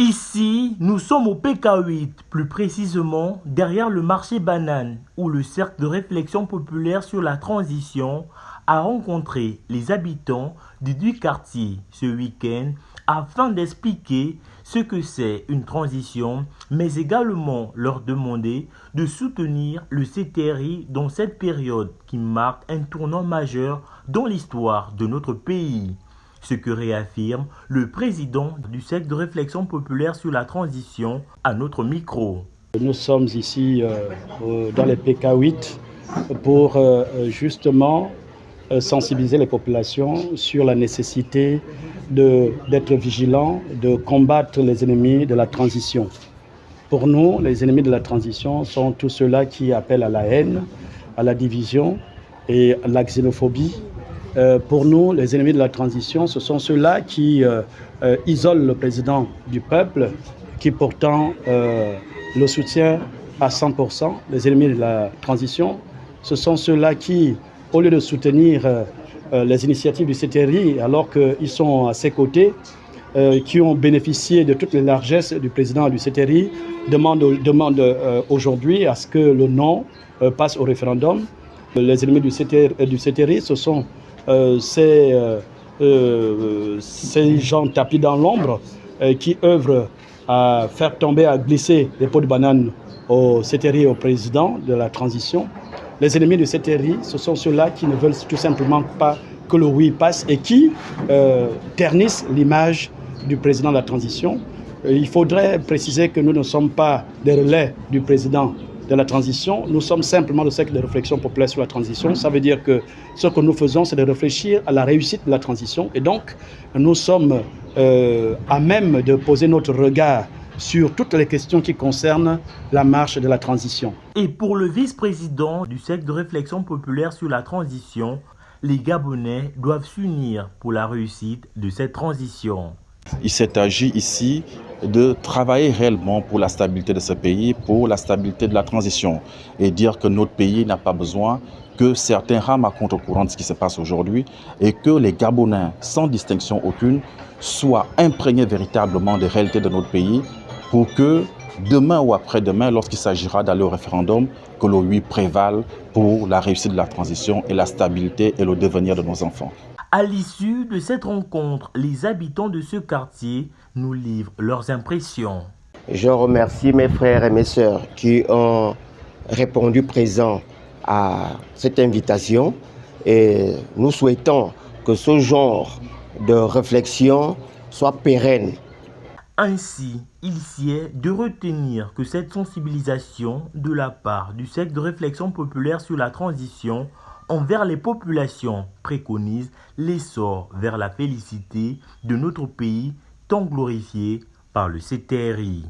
Ici, nous sommes au PK8, plus précisément derrière le marché banane, où le cercle de réflexion populaire sur la transition a rencontré les habitants du quartier ce week-end afin d'expliquer ce que c'est une transition, mais également leur demander de soutenir le CTRI dans cette période qui marque un tournant majeur dans l'histoire de notre pays. Ce que réaffirme le président du cercle de réflexion populaire sur la transition à notre micro. Nous sommes ici dans les PK8 pour justement sensibiliser les populations sur la nécessité d'être vigilants, de combattre les ennemis de la transition. Pour nous, les ennemis de la transition sont tous ceux-là qui appellent à la haine, à la division et à la xénophobie. Pour nous, les ennemis de la transition, ce sont ceux-là qui isolent le président du peuple, qui pourtant le soutient à 100%. Les ennemis de la transition, ce sont ceux-là qui, au lieu de soutenir les initiatives du CTRI, alors qu'ils sont à ses côtés, qui ont bénéficié de toutes les largesses du président du CTRI, demandent aujourd'hui à ce que le non passe au référendum. Les ennemis du CTRI, ce sont ces gens tapis dans l'ombre qui œuvrent à faire tomber, à glisser les pots de banane au CTRI et au président de la transition. Les ennemis du CTRI, ce sont ceux-là qui ne veulent tout simplement pas que le oui passe et qui ternissent l'image du président de la transition. Il faudrait préciser que nous ne sommes pas des relais du président de la transition, nous sommes simplement le cercle de réflexion populaire sur la transition. Ça veut dire que ce que nous faisons, c'est de réfléchir à la réussite de la transition. Et donc, nous sommes à même de poser notre regard sur toutes les questions qui concernent la marche de la transition. Et pour le vice-président du cercle de réflexion populaire sur la transition, les Gabonais doivent s'unir pour la réussite de cette transition. Il s'est agi ici de travailler réellement pour la stabilité de ce pays, pour la stabilité de la transition et dire que notre pays n'a pas besoin que certains rament à contre-courant de ce qui se passe aujourd'hui et que les Gabonais, sans distinction aucune, soient imprégnés véritablement des réalités de notre pays pour que demain ou après-demain, lorsqu'il s'agira d'aller au référendum, que le oui prévale pour la réussite de la transition et la stabilité et le devenir de nos enfants. À l'issue de cette rencontre, les habitants de ce quartier nous livrent leurs impressions. Je remercie mes frères et mes sœurs qui ont répondu présent à cette invitation et nous souhaitons que ce genre de réflexion soit pérenne. Ainsi, il sied de retenir que cette sensibilisation de la part du cercle de réflexion populaire sur la transition envers les populations préconise l'essor vers la félicité de notre pays tant glorifié par le CTRI.